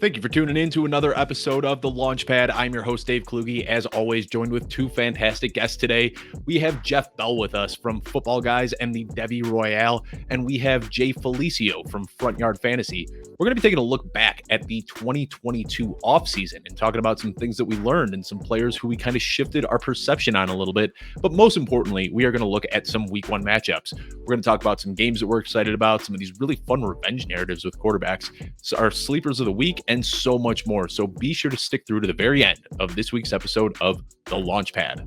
Thank you for tuning in to another episode of The Launchpad. I'm your host, Dave Kluge, as always, joined with two fantastic guests today. We have Jeff Bell with us from Footballguys and the Debbie Royale, and we have Jay Felicio from Front Yard Fantasy. We're going to be taking a look back at the 2022 offseason and talking about some things that we learned and some players who we kind of shifted our perception on a little bit. But most importantly, we are going to look at some week one matchups. We're going to talk about some games that we're excited about, some of these really fun revenge narratives with quarterbacks, so our sleepers of the week, and so much more. So be sure to stick through to the very end of this week's episode of The Launchpad.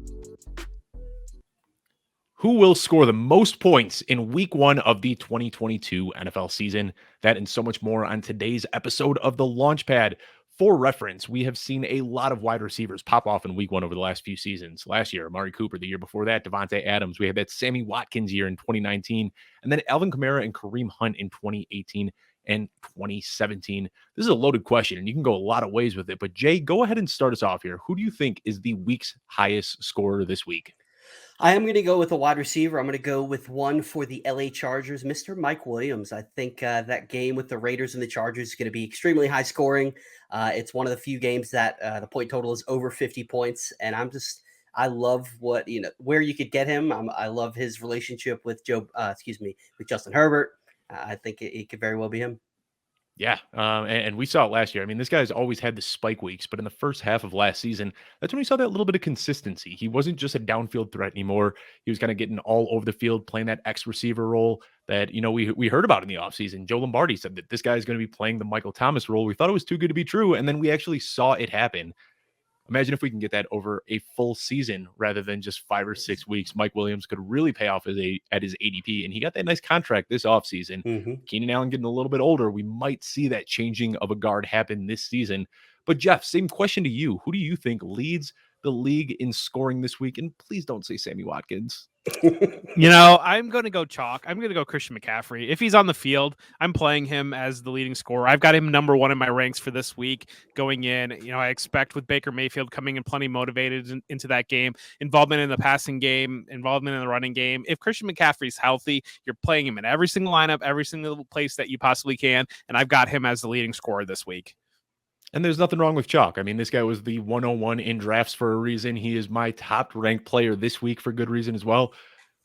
Who will score the most points in week one of the 2022 NFL season? That and so much more on today's episode of The Launchpad. For reference, we have seen a lot of wide receivers pop off in week one over the last few seasons. Last year, Amari Cooper, the year before that, Devontae Adams. We had that Sammy Watkins year in 2019, and then Alvin Kamara and Kareem Hunt in 2018 and 2017. This is a loaded question, and you can go a lot of ways with it. But Jay, go ahead and start us off here. Who do you think is the week's highest scorer this week? I am going to go with a wide receiver. I'm going to go with one for the LA Chargers, Mr. Mike Williams. I think that game with the Raiders and the Chargers is going to be extremely high scoring. It's one of the few games that the point total is over 50 points. And I love where you could get him. I love his relationship with with Justin Herbert. I think it could very well be him. Yeah, and we saw it last year. I mean, this guy's always had the spike weeks, but in the first half of last season, that's when we saw that little bit of consistency. He wasn't just a downfield threat anymore. He was kind of getting all over the field, playing that X receiver role that, we heard about in the offseason. Joe Lombardi said that this guy is going to be playing the Michael Thomas role. We thought it was too good to be true, and then we actually saw it happen. Imagine if we can get that over a full season rather than just 5 or 6 weeks. Mike Williams could really pay off at his ADP, and he got that nice contract this offseason. Keenan Allen getting a little bit older. We might see that changing of a guard happen this season. But Jeff, same question to you. Who do you think leads the league in scoring this week? And please don't say Sammy Watkins. I'm going to go chalk. I'm going to go Christian McCaffrey. If he's on the field, I'm playing him as the leading scorer. I've got him number one in my ranks for this week going in. I expect with Baker Mayfield coming in plenty motivated into that game, involvement in the passing game, involvement in the running game. If Christian McCaffrey's healthy, you're playing him in every single lineup, every single place that you possibly can. And I've got him as the leading scorer this week. And there's nothing wrong with chalk. I mean, this guy was the 101 in drafts for a reason. He is my top ranked player this week for good reason as well.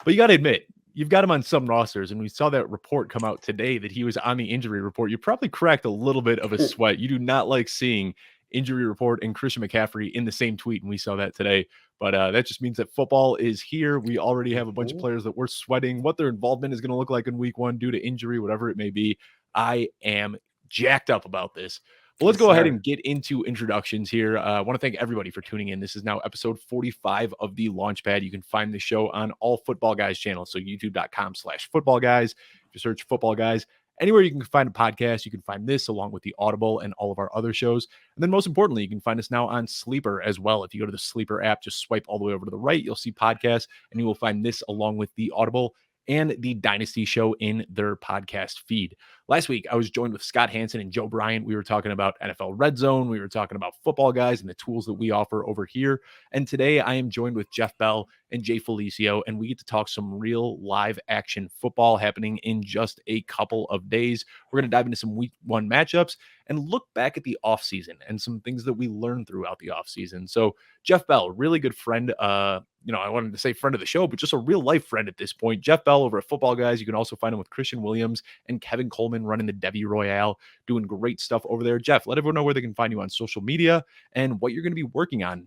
But you got to admit, you've got him on some rosters, and we saw that report come out today that he was on the injury report. You probably cracked a little bit of a sweat. You do not like seeing injury report and Christian McCaffrey in the same tweet, and we saw that today. But that just means that football is here. We already have a bunch of players that we're sweating what their involvement is going to look like in week one due to injury, whatever it may be. I am jacked up about this. Well, let's go ahead and get into introductions here. I want to thank everybody for tuning in. This is now episode 45 of the Launchpad. You can find the show on all Footballguys channels. So youtube.com/Footballguys. If you search Footballguys, anywhere you can find a podcast, you can find this along with the Audible and all of our other shows. And then most importantly, you can find us now on Sleeper as well. If you go to the Sleeper app, just swipe all the way over to the right, you'll see podcasts, and you will find this along with the Audible and the Dynasty Show in their podcast feed. Last week, I was joined with Scott Hansen and Joe Bryant. We were talking about NFL Red Zone. We were talking about Footballguys and the tools that we offer over here. And today, I am joined with Jeff Bell and Jay Felicio, and we get to talk some real live action football happening in just a couple of days. We're going to dive into some week one matchups and look back at the offseason and some things that we learned throughout the offseason. So Jeff Bell, really good friend, I wanted to say friend of the show, but just a real life friend at this point. Jeff Bell over at Footballguys. You can also find him with Christian Williams and Kevin Coleman running the Debbie Royale, doing great stuff over there. Jeff, let everyone know where they can find you on social media and what you're going to be working on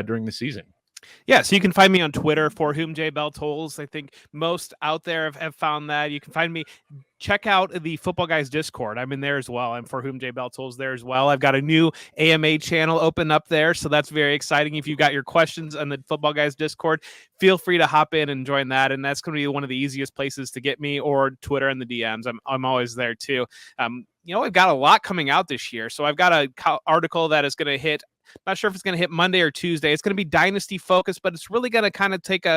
during the season. Yeah, so you can find me on Twitter, for whom J Bell tolls. I think most out there have found that. You can find me. Check out the Footballguys Discord. I'm in there as well. I'm for whom J Bell tolls there as well. I've got a new AMA channel open up there, so that's very exciting. If you've got your questions on the Footballguys Discord, feel free to hop in and join that. And that's going to be one of the easiest places to get me, or Twitter and the DMs. I'm always there too. I've got a lot coming out this year. So I've got an article that is going to hit. Not sure if it's going to hit Monday or Tuesday. It's going to be dynasty focused, but it's really going to kind of take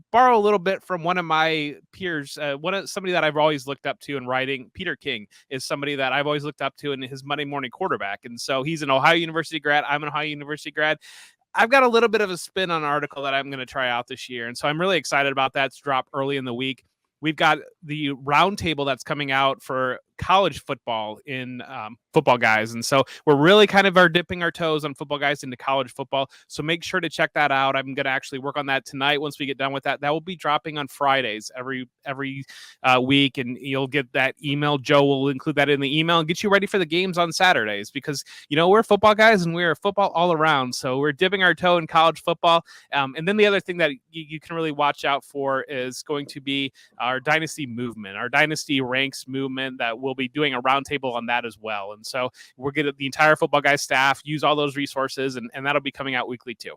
borrow a little bit from one of my peers, somebody that I've always looked up to in writing. Peter King is somebody that I've always looked up to in his Monday morning quarterback. And so he's an Ohio University grad. I'm an Ohio University grad. I've got a little bit of a spin on an article that I'm going to try out this year. And so I'm really excited about that to drop early in the week. We've got the roundtable that's coming out for college football in Football Guys. And so we're really kind of dipping our toes on Football Guys into college football. So make sure to check that out. I'm going to actually work on that tonight. Once we get done with that, that will be dropping on Fridays every week. And you'll get that email. Joe will include that in the email and get you ready for the games on Saturdays, because, we're Football Guys and we're football all around. So we're dipping our toe in college football. And then the other thing that you can really watch out for is going to be our Dynasty movement, our Dynasty ranks movement, that we'll be doing a roundtable on that as well. And so we're going to, the entire Football Guys staff, use all those resources, and that'll be coming out weekly too.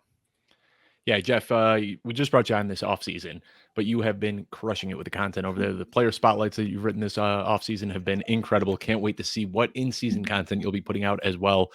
Yeah, Jeff, we just brought you on this offseason, but you have been crushing it with the content over there. The player spotlights that you've written this offseason have been incredible. Can't wait to see what in-season content you'll be putting out as well.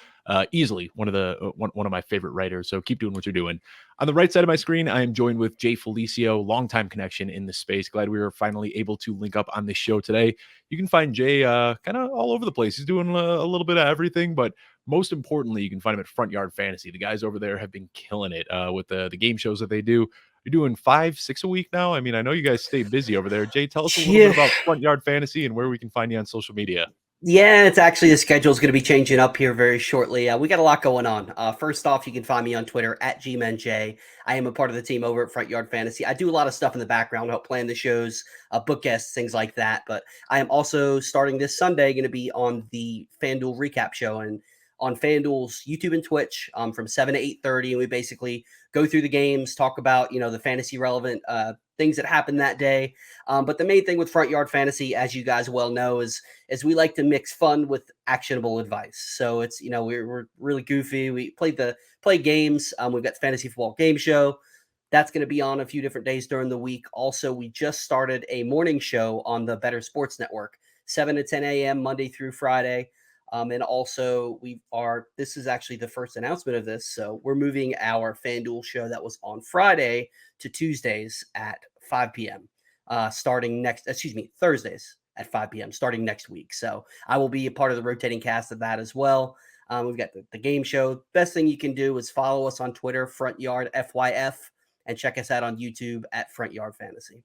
Easily one of my favorite writers. So keep doing what you're doing. On the right side of my screen, I am joined with Jay Felicio, longtime connection in the space. Glad we were finally able to link up on this show today. You can find Jay kind of all over the place. He's doing a little bit of everything, but most importantly, you can find him at Front Yard Fantasy. The guys over there have been killing it with the game shows that they do. You're doing 5-6 a week now. I mean, I know you guys stay busy over there. Jay, tell us a little bit about Front Yard Fantasy and where we can find you on social media. Yeah, it's actually, the schedule is going to be changing up here very shortly. We got a lot going on. First off, you can find me on Twitter at GManJ. I am a part of the team over at Front Yard Fantasy. I do a lot of stuff in the background, help plan the shows, book guests, things like that. But I am also starting this Sunday going to be on the FanDuel recap show and on FanDuel's YouTube and Twitch from 7 to 8:30, and we basically go through the games, talk about the fantasy relevant things that happened that day. But the main thing with Front Yard Fantasy, as you guys well know, is we like to mix fun with actionable advice. So it's we're really goofy. We play games. We've got the Fantasy Football Game Show. That's going to be on a few different days during the week. Also, we just started a morning show on the Better Sports Network, 7 to 10 a.m. Monday through Friday. And also this is actually the first announcement of this. So we're moving our FanDuel show that was on Friday to Tuesdays at 5 p.m. Thursdays at 5 p.m. starting next week. So I will be a part of the rotating cast of that as well. We've got the game show. Best thing you can do is follow us on Twitter, Front Yard FYF, and check us out on YouTube at Front Yard Fantasy.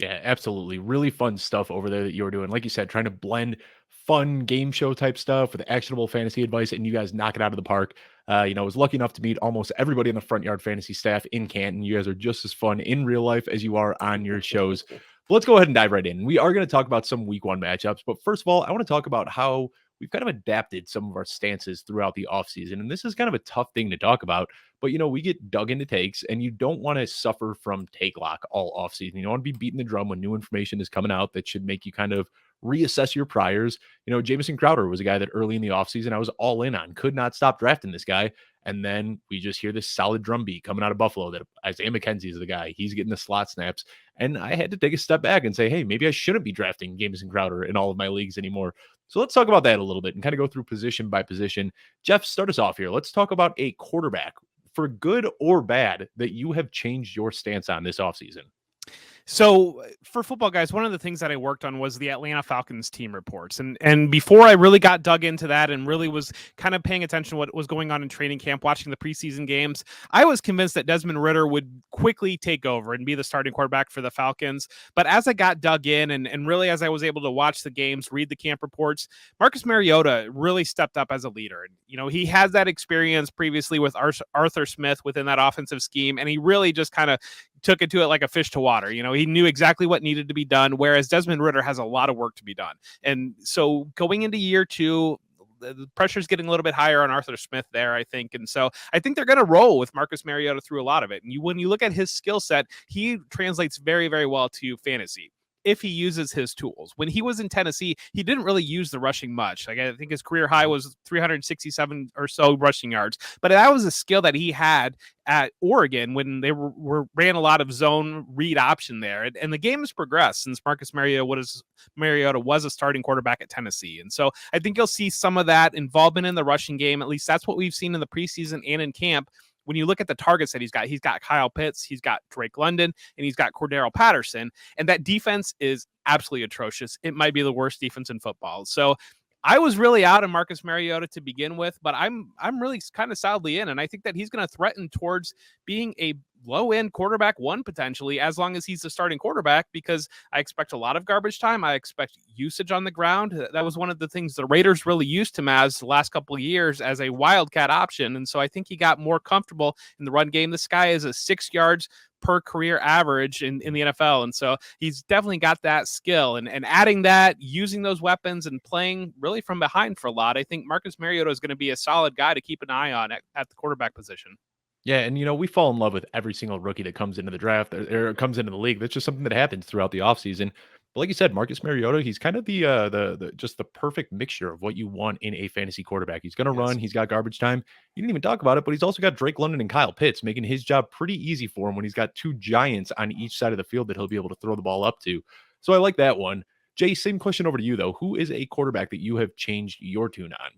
Yeah, absolutely. Really fun stuff over there that you're doing. Like you said, trying to blend fun game show type stuff with actionable fantasy advice, and you guys knock it out of the park. I was lucky enough to meet almost everybody on the Front Yard Fantasy staff in Canton. You guys are just as fun in real life as you are on your shows. But let's go ahead and dive right in. We are going to talk about some week one matchups, but first of all, I want to talk about how we've kind of adapted some of our stances throughout the offseason. And this is kind of a tough thing to talk about, but we get dug into takes, and you don't want to suffer from take lock all offseason. You don't want to be beating the drum when new information is coming out that should make you kind of reassess your priors. Jamison Crowder was a guy that early in the offseason I was all in on, could not stop drafting this guy. And then we just hear this solid drumbeat coming out of Buffalo that Isaiah McKenzie is the guy. He's getting the slot snaps. And I had to take a step back and say, hey, maybe I shouldn't be drafting Jamison Crowder in all of my leagues anymore. So let's talk about that a little bit and kind of go through position by position. Jeff, start us off here. Let's talk about a quarterback, for good or bad, that you have changed your stance on this offseason. So for Football Guys, one of the things that I worked on was the Atlanta Falcons team reports. And before I really got dug into that and really was kind of paying attention to what was going on in training camp, watching the preseason games, I was convinced that Desmond Ridder would quickly take over and be the starting quarterback for the Falcons. But as I got dug in and really as I was able to watch the games, read the camp reports, Marcus Mariota really stepped up as a leader. He has that experience previously with Arthur Smith within that offensive scheme, and he really just kind of took it to it like a fish to water. He knew exactly what needed to be done, whereas Desmond Ridder has a lot of work to be done. And so going into year two, the pressure's getting a little bit higher on Arthur Smith there, I think. And so I think they're going to roll with Marcus Mariota through a lot of it. And when you look at his skill set, he translates very, very well to fantasy if he uses his tools. When he was in Tennessee, he didn't really use the rushing much. Like, I think his career high was 367 or so rushing yards, but that was a skill that he had at Oregon when they ran a lot of zone read option there. And the game has progressed since Marcus Mariota was a starting quarterback at Tennessee. And so I think you'll see some of that involvement in the rushing game. At least that's what we've seen in the preseason and in camp. When you look at the targets that he's got Kyle Pitts, he's got Drake London, and he's got Cordero Patterson. And that defense is absolutely atrocious. It might be the worst defense in football. So I was really out on Marcus Mariota to begin with, but I'm really kind of solidly in. And I think that he's going to threaten towards being a low end quarterback one potentially, as long as he's the starting quarterback, because I expect a lot of garbage time. I expect usage on the ground. That was one of the things the Raiders really used him as the last couple of years, as a wildcat option. And so I think he got more comfortable in the run game. This guy is a 6 yards per career average in the NFL. And so he's definitely got that skill, and adding that, using those weapons and playing really from behind for a lot. I think Marcus Mariota is going to be a solid guy to keep an eye on at the quarterback position. Yeah, and we fall in love with every single rookie that comes into the draft or comes into the league. That's just something that happens throughout the offseason. But like you said, Marcus Mariota, he's kind of the just the perfect mixture of what you want in a fantasy quarterback. He's going to run, he's got garbage time. You didn't even talk about it, but he's also got Drake London and Kyle Pitts, making his job pretty easy for him when he's got two giants on each side of the field that he'll be able to throw the ball up to. So I like that one. Jay, same question over to you though. Who is a quarterback that you have changed your tune on?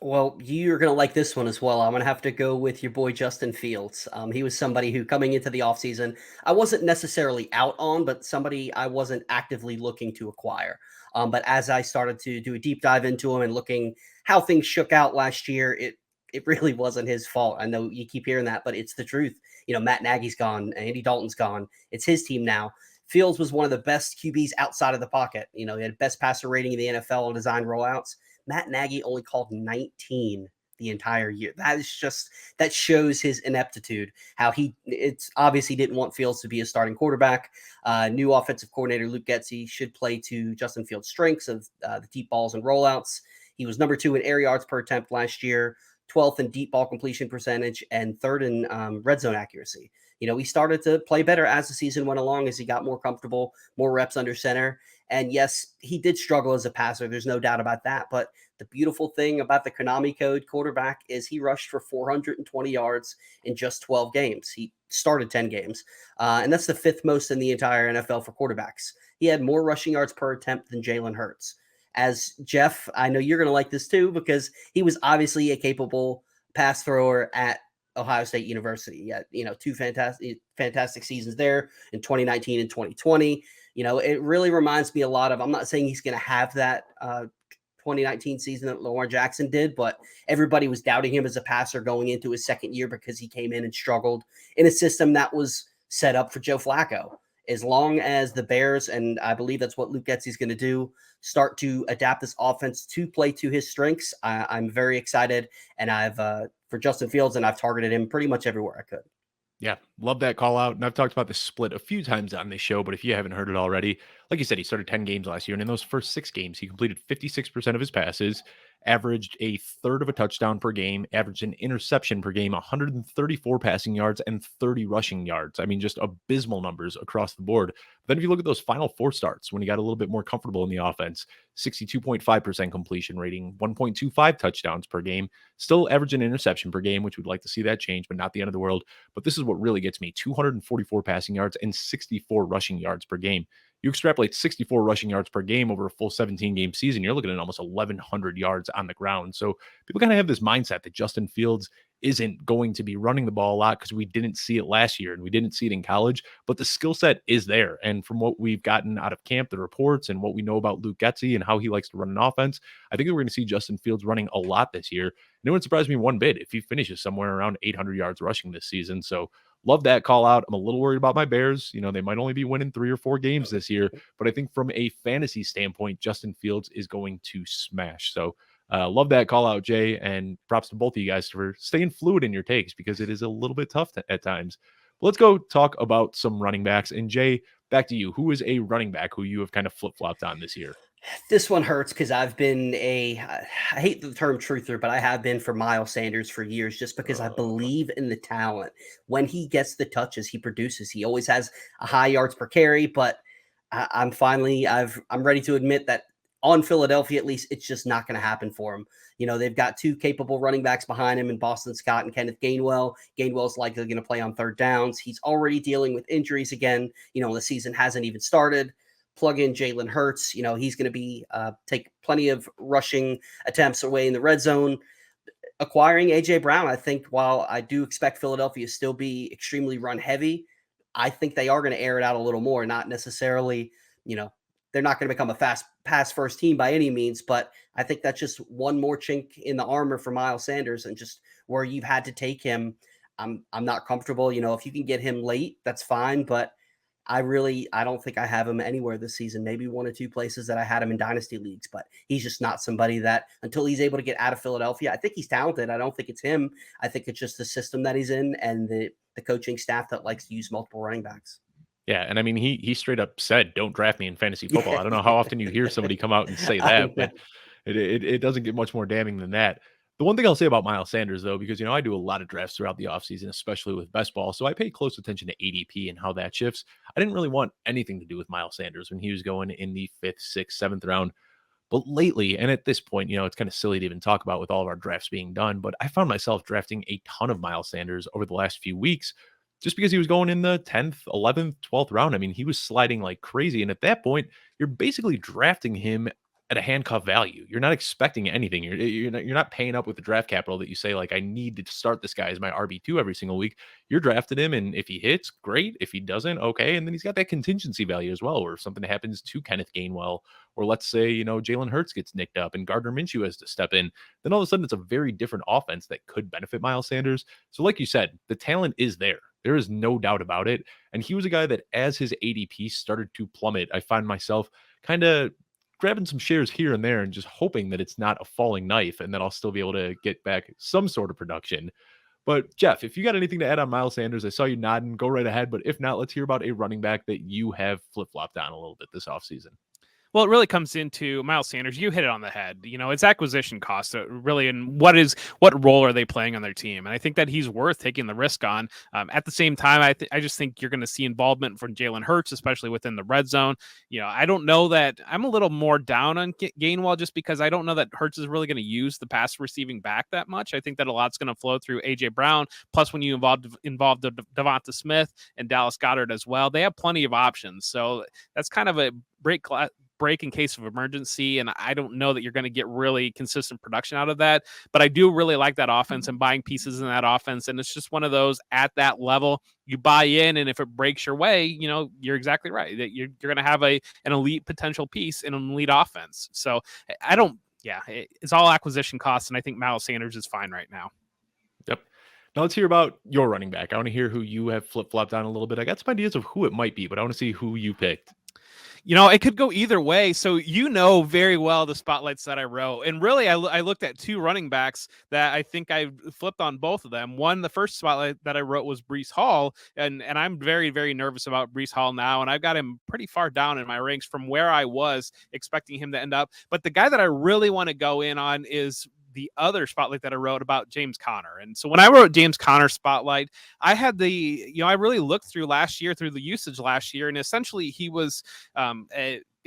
Well, you're going to like this one as well. I'm going to have to go with your boy Justin Fields. He was somebody who, coming into the offseason, I wasn't necessarily out on, but somebody I wasn't actively looking to acquire. But as I started to do a deep dive into him and looking how things shook out last year, it really wasn't his fault. I know you keep hearing that, but it's the truth. Matt Nagy's gone, Andy Dalton's gone. It's his team now. Fields was one of the best QBs outside of the pocket. He had best passer rating in the NFL on design rollouts. Matt Nagy only called 19 the entire year. That shows his ineptitude, how it's obviously didn't want Fields to be a starting quarterback. New offensive coordinator Luke Getsy should play to Justin Fields' strengths of the deep balls and rollouts. He was number 2 in air yards per attempt last year, 12th in deep ball completion percentage, and 3rd in red zone accuracy. He started to play better as the season went along, as he got more comfortable, more reps under center. And yes, he did struggle as a passer. There's no doubt about that. But the beautiful thing about the Konami code quarterback is he rushed for 420 yards in just 12 games. He started 10 games. And that's the 5th most in the entire NFL for quarterbacks. He had more rushing yards per attempt than Jalen Hurts. As Jeff, I know you're going to like this too, because he was obviously a capable pass thrower at Ohio State University. Yeah, 2 fantastic seasons there in 2019 and 2020. It really reminds me a lot of, I'm not saying he's going to have that 2019 season that Lamar Jackson did, but everybody was doubting him as a passer going into his second year because he came in and struggled in a system that was set up for Joe Flacco. As long as the Bears, and I believe that's what Luke Getsy is going to do, start to adapt this offense to play to his strengths, I'm very excited. And I've for Justin Fields, and I've targeted him pretty much everywhere I could. Yeah, love that call out. And I've talked about this split a few times on this show, but if you haven't heard it already, like you said, he started 10 games last year. And in those first 6 games, he completed 56% of his passes, averaged a third of a touchdown per game, averaged an interception per game, 134 passing yards, and 30 rushing yards. I mean, just abysmal numbers across the board. But then if you look at those final 4 starts, when he got a little bit more comfortable in the offense, 62.5% completion rating, 1.25 touchdowns per game, still averaging an interception per game, which we'd like to see that change, but not the end of the world. But this is what really gets me: 244 passing yards and 64 rushing yards per game. You extrapolate 64 rushing yards per game over a full 17-game season, you're looking at almost 1,100 yards on the ground. So people kind of have this mindset that Justin Fields isn't going to be running the ball a lot because we didn't see it last year and we didn't see it in college, but the skill set is there. And from what we've gotten out of camp, the reports, and what we know about Luke Getsy and how he likes to run an offense, I think we're going to see Justin Fields running a lot this year. And it wouldn't surprise me one bit if he finishes somewhere around 800 yards rushing this season. So love that call out. I'm a little worried about my Bears. They might only be winning 3 or 4 games this year, but I think from a fantasy standpoint, Justin Fields is going to smash. So love that call out, Jay, and props to both of you guys for staying fluid in your takes, because it is a little bit tough at times. But let's go talk about some running backs. And Jay, back to you. Who is a running back who you have kind of flip-flopped on this year? This one hurts because I've been I hate the term truther, but I have been for Miles Sanders for years, just because I believe in the talent. When he gets the touches, he produces. He always has a high yards per carry, but I'm ready to admit that on Philadelphia, at least, it's just not going to happen for him. They've got 2 capable running backs behind him in Boston Scott and Kenneth Gainwell. Gainwell's likely going to play on 3rd downs. He's already dealing with injuries again. The season hasn't even started. Plug in Jalen Hurts. He's going to be take plenty of rushing attempts away in the red zone. Acquiring AJ Brown, I think, while I do expect Philadelphia to still be extremely run heavy, I think they are going to air it out a little more. Not necessarily, they're not going to become a fast pass first team by any means, but I think that's just one more chink in the armor for Miles Sanders, and just where you've had to take him I'm not comfortable. If you can get him late, that's fine. But I don't think I have him anywhere this season. Maybe one or two places that I had him in dynasty leagues, but he's just not somebody that until he's able to get out of Philadelphia. I think he's talented. I don't think it's him. I think it's just the system that he's in and the coaching staff that likes to use multiple running backs. Yeah, and I mean, he straight up said, "Don't draft me in fantasy football." I don't know how often you hear somebody come out and say that, but it doesn't get much more damning than that. The one thing I'll say about Miles Sanders, though, because I do a lot of drafts throughout the offseason, especially with best ball, so I pay close attention to ADP and how that shifts. I didn't really want anything to do with Miles Sanders when he was going in the 5th, 6th, 7th round. But lately, and at this point, it's kind of silly to even talk about with all of our drafts being done, but I found myself drafting a ton of Miles Sanders over the last few weeks just because he was going in the 10th, 11th, 12th round. I mean, he was sliding like crazy. And at that point, you're basically drafting him at a handcuff value. You're not expecting anything. You're not paying up with the draft capital that you say, like, I need to start this guy as my RB2 every single week. You're drafting him, and if he hits, great. If he doesn't, okay. And then he's got that contingency value as well, or if something happens to Kenneth Gainwell, or let's say, Jalen Hurts gets nicked up and Gardner Minshew has to step in, then all of a sudden it's a very different offense that could benefit Miles Sanders. So like you said, the talent is there. There is no doubt about it. And he was a guy that as his ADP started to plummet, I find myself kind of grabbing some shares here and there and just hoping that it's not a falling knife and that I'll still be able to get back some sort of production. But Jeff, if you got anything to add on Miles Sanders, I saw you nodding, go right ahead. But if not, let's hear about a running back that you have flip-flopped on a little bit this offseason. Well, it really comes into Miles Sanders. You hit it on the head. It's acquisition cost, really, and what role are they playing on their team? And I think that he's worth taking the risk on. At the same time, I just think you're going to see involvement from Jalen Hurts, especially within the red zone. I don't know that I'm a little more down on Gainwell just because I don't know that Hurts is really going to use the pass receiving back that much. I think that a lot's going to flow through AJ Brown. Plus, when you involve Devonta Smith and Dallas Goedert as well, they have plenty of options. So that's kind of a break in case of emergency, and I don't know that you're going to get really consistent production out of that, but I do really like that offense and buying pieces in that offense, and it's just one of those at that level you buy in, and if it breaks your way, you're exactly right that you're going to have an elite potential piece in an elite offense. So it's all acquisition costs, and I think Miles Sanders is fine right now. Yep. Now let's hear about your running back. I want to hear who you have flip-flopped on a little bit. I got some ideas of who it might be, but I want to see who you picked. It could go either way. So very well the spotlights that I wrote. And really, I looked at two running backs that I think I flipped on both of them. One, the first spotlight that I wrote was Breece Hall. And I'm very, very nervous about Breece Hall now. And I've got him pretty far down in my ranks from where I was expecting him to end up. But the guy that I really want to go in on is the other spotlight that I wrote about James Conner. And so when I wrote James Conner spotlight, I had I really looked through the usage last year, and essentially he was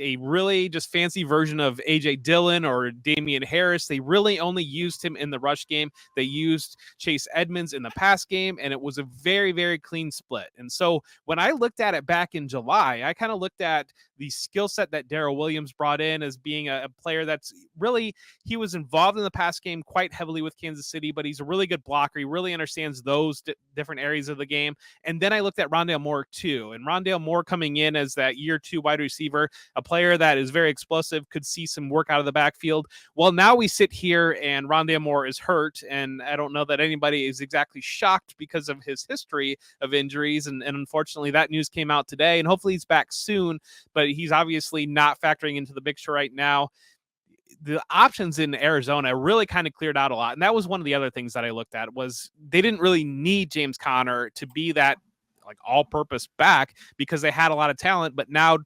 a really just fancy version of A.J. Dillon or Damian Harris. They really only used him in the rush game. They used Chase Edmonds in the pass game, and it was a very, very clean split. And so when I looked at it back in July, I kind of looked at the skill set that Darrell Williams brought in as being a player that's really, he was involved in the pass game quite heavily with Kansas City, but he's a really good blocker. He really understands those different areas of the game. And then I looked at Rondale Moore too, and Rondale Moore coming in as that year 2 wide receiver, a player that is very explosive, could see some work out of the backfield. Well, now we sit here and Rondale Moore is hurt, and I don't know that anybody is exactly shocked because of his history of injuries. And unfortunately, that news came out today, and hopefully he's back soon, but he's obviously not factoring into the picture right now. The options in Arizona really kind of cleared out a lot. And that was one of the other things that I looked at was they didn't really need James Conner to be that like all-purpose back because they had a lot of talent. But now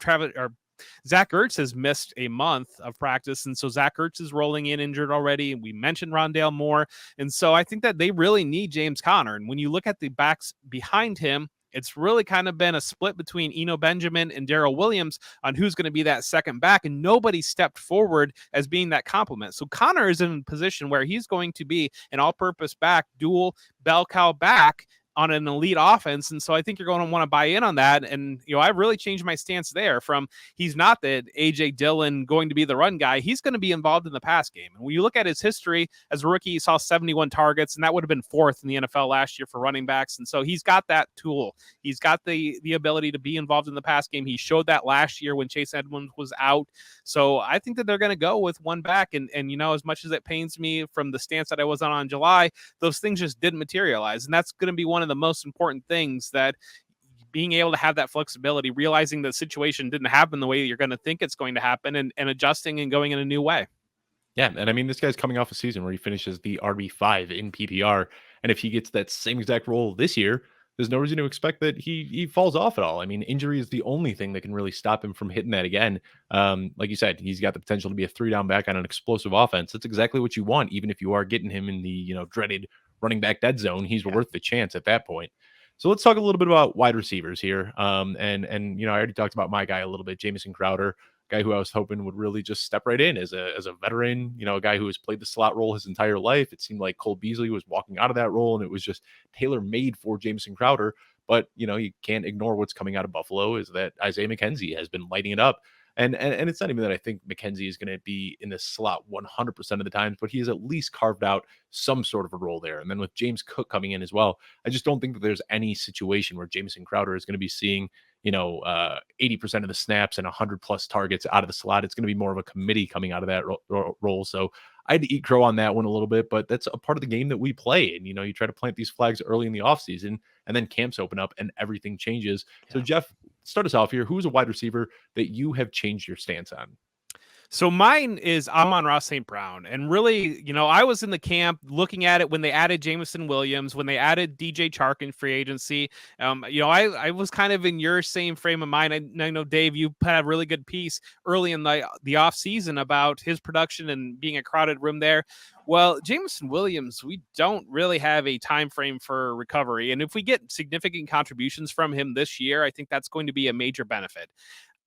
Zach Ertz has missed a month of practice, and so Zach Ertz is rolling in injured already, and we mentioned Rondale Moore, and so I think that they really need James Conner. And when you look at the backs behind him, it's really kind of been a split between Eno Benjamin and Darrell Williams on who's going to be that second back, and nobody stepped forward as being that complement. So Conner is in a position where he's going to be an all-purpose back, dual bell cow back on an elite offense. And so I think you're going to want to buy in on that. And, I really changed my stance there from he's not the AJ Dillon going to be the run guy. He's going to be involved in the pass game. And when you look at his history as a rookie, he saw 71 targets, and that would have been 4th in the NFL last year for running backs. And so he's got that tool. He's got the ability to be involved in the pass game. He showed that last year when Chase Edmonds was out. So I think that they're going to go with one back. And as much as it pains me from the stance that I was on July, those things just didn't materialize. And that's going to be one of the most important things, that being able to have that flexibility, realizing the situation didn't happen the way you're going to think it's going to happen, and adjusting and going in a new way. Yeah, and I mean, this guy's coming off a season where he finishes the RB5 in PPR, and if he gets that same exact role this year, there's no reason to expect that he falls off at all. I mean, injury is the only thing that can really stop him from hitting that again. Like you said, he's got the potential to be a 3-down back on an explosive offense. That's exactly what you want, even if you are getting him in the dreaded running back dead zone. He's worth the chance at that point. So let's talk a little bit about wide receivers here. And I already talked about my guy a little bit, Jamison Crowder, guy who I was hoping would really just step right in as a veteran, a guy who has played the slot role his entire life. It seemed like Cole Beasley was walking out of that role, and it was just tailor-made for Jamison Crowder. But, you can't ignore what's coming out of Buffalo is that Isaiah McKenzie has been lighting it up. And it's not even that I think McKenzie is going to be in the slot 100% of the times, but he has at least carved out some sort of a role there. And then with James Cook coming in as well, I just don't think that there's any situation where Jamison Crowder is going to be seeing 80% of the snaps and 100+ targets out of the slot. It's going to be more of a committee coming out of that role. So I had to eat crow on that one a little bit, but that's a part of the game that we play. And, you try to plant these flags early in the offseason, and then camps open up and everything changes. Yeah. So, Jeff, start us off here. Who's a wide receiver that you have changed your stance on? So mine is Amon-Ra St. Brown. And really, I was in the camp looking at it when they added Jameson Williams, when they added DJ Chark in free agency. I was kind of in your same frame of mind. I know, Dave, you had a really good piece early in the offseason about his production and being a crowded room there. Well, Jameson Williams, we don't really have a time frame for recovery. And if we get significant contributions from him this year, I think that's going to be a major benefit.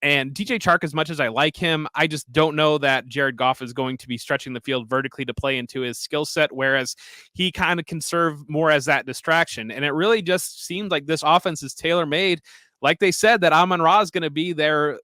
And DJ Chark, as much as I like him, I just don't know that Jared Goff is going to be stretching the field vertically to play into his skill set, whereas he kind of can serve more as that distraction. And it really just seems like this offense is tailor-made. Like they said, that Amon-Ra is going to be their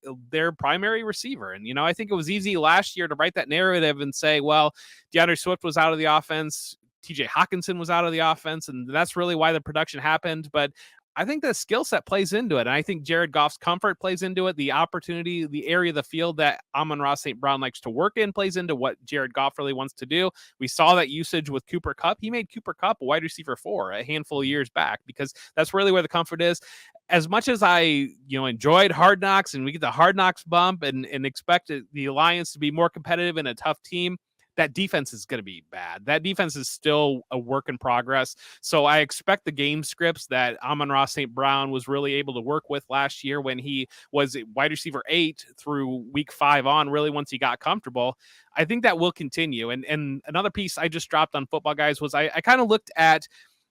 primary receiver. And, I think it was easy last year to write that narrative and say, well, DeAndre Swift was out of the offense, TJ Hawkinson was out of the offense, and that's really why the production happened. But I think the skill set plays into it. And I think Jared Goff's comfort plays into it. The opportunity, the area of the field that Amon-Ra St. Brown likes to work in plays into what Jared Goff really wants to do. We saw that usage with Cooper Kupp. He made Cooper Kupp a wide receiver 4 a handful of years back, because that's really where the comfort is. As much as I, enjoyed Hard Knocks, and we get the Hard Knocks bump and expect the Lions to be more competitive in a tough team, that defense is going to be bad. That defense is still a work in progress. So I expect the game scripts that Amon-Ra St. Brown was really able to work with last year when he was wide receiver 8 through week 5 on, really once he got comfortable, I think that will continue. And another piece I just dropped on Footballguys was I kind of looked at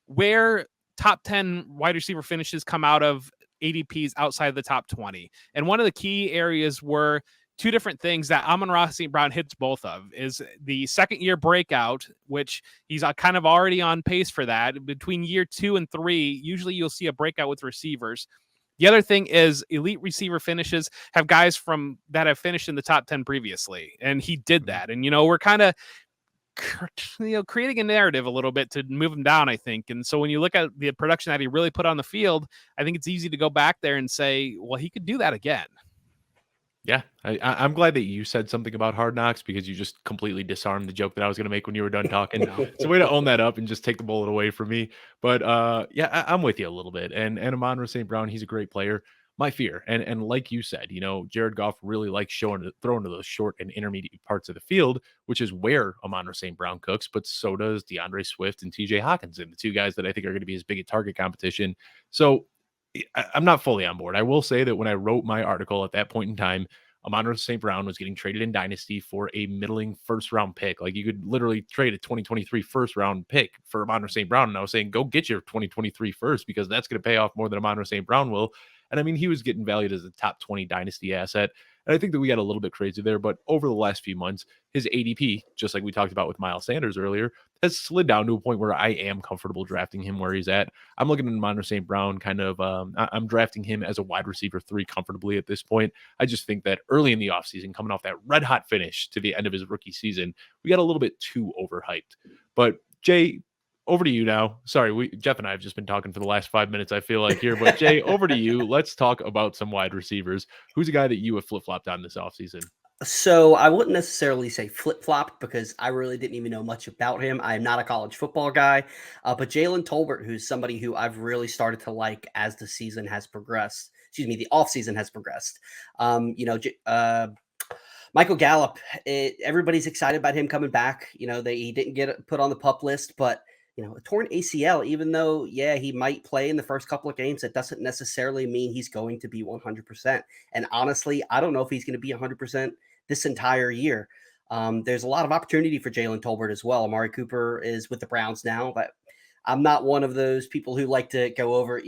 where top 10 wide receiver finishes come out of ADPs outside of the top 20. And one of the key areas were two different things that Amon-Ra St. Brown hits both of is the second year breakout, which he's kind of already on pace for that. Between year 2 and 3, usually you'll see a breakout with receivers. The other thing is elite receiver finishes have guys from that have finished in the top 10 previously. And he did that. And, we're kind of, creating a narrative a little bit to move him down, I think. And so when you look at the production that he really put on the field, I think it's easy to go back there and say, well, he could do that again. Yeah, I'm glad that you said something about Hard Knocks, because you just completely disarmed the joke that I was going to make when you were done talking. It's a way to own that up and just take the bullet away from me. But I'm with you a little bit. And Amon-Ra St. Brown, he's a great player. My fear, and like you said, Jared Goff really likes throwing to those short and intermediate parts of the field, which is where Amon-Ra St. Brown cooks, but so does DeAndre Swift and TJ Hawkinson, the two guys that I think are going to be his biggest target competition. So I'm not fully on board. I will say that when I wrote my article at that point in time, Amon-Ra St. Brown was getting traded in Dynasty for a middling first-round pick. Like, you could literally trade a 2023 first-round pick for Amon-Ra St. Brown, and I was saying, go get your 2023 first, because that's going to pay off more than Amon-Ra St. Brown will. And I mean, he was getting valued as a top 20 Dynasty asset. And I think that we got a little bit crazy there, but over the last few months, his ADP, just like we talked about with Miles Sanders earlier, has slid down to a point where I am comfortable drafting him where he's at. I'm looking at Monter St. Brown kind of, I'm drafting him as a wide receiver 3 comfortably at this point. I just think that early in the offseason, coming off that red hot finish to the end of his rookie season, we got a little bit too overhyped. But Jay, over to you now. Sorry, Jeff and I have just been talking for the last 5 minutes, I feel like here. But Jay, over to you. Let's talk about some wide receivers. Who's a guy that you have flip-flopped on this offseason? So I wouldn't necessarily say flip-flop because I really didn't even know much about him. I am not a college football guy, but Jalen Tolbert, who's somebody who I've really started to like as the season has progressed. Excuse me, the offseason has progressed. Michael Gallup, everybody's excited about him coming back. He didn't get put on the PUP list, but a torn ACL, even though, he might play in the first couple of games, it doesn't necessarily mean he's going to be 100%. And honestly, I don't know if he's going to be 100% this entire year. There's a lot of opportunity for Jalen Tolbert as well. Amari Cooper is with the Browns now, but I'm not one of those people who like to go over,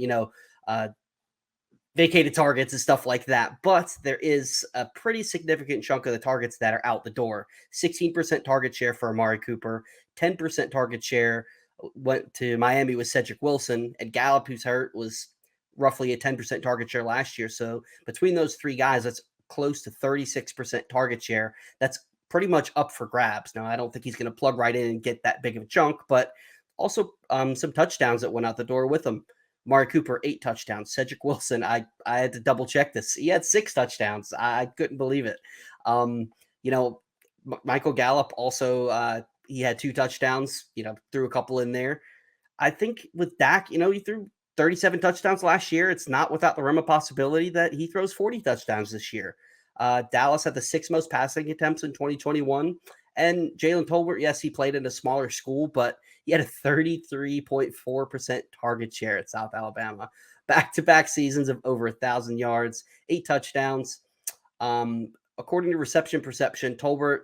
vacated targets and stuff like that. But there is a pretty significant chunk of the targets that are out the door. 16% target share for Amari Cooper, 10% target share went to Miami with Cedric Wilson, and Gallup, who's hurt, was roughly a 10% target share last year. So between those 3 guys, that's close to 36% target share. That's pretty much up for grabs. Now, I don't think he's going to plug right in and get that big of a chunk, but also some touchdowns that went out the door with him. Amari Cooper, 8 touchdowns. Cedric Wilson, I had to double check this. He had 6 touchdowns. I couldn't believe it. Michael Gallup also, he had 2 touchdowns, threw a couple in there. I think with Dak, he threw 37 touchdowns last year. It's not without the realm of possibility that he throws 40 touchdowns this year. Dallas had the 6th most passing attempts in 2021. And Jalen Tolbert, yes, he played in a smaller school, but he had a 33.4% target share at South Alabama. Back-to-back seasons of over 1,000 yards, 8 touchdowns. According to Reception Perception, Tolbert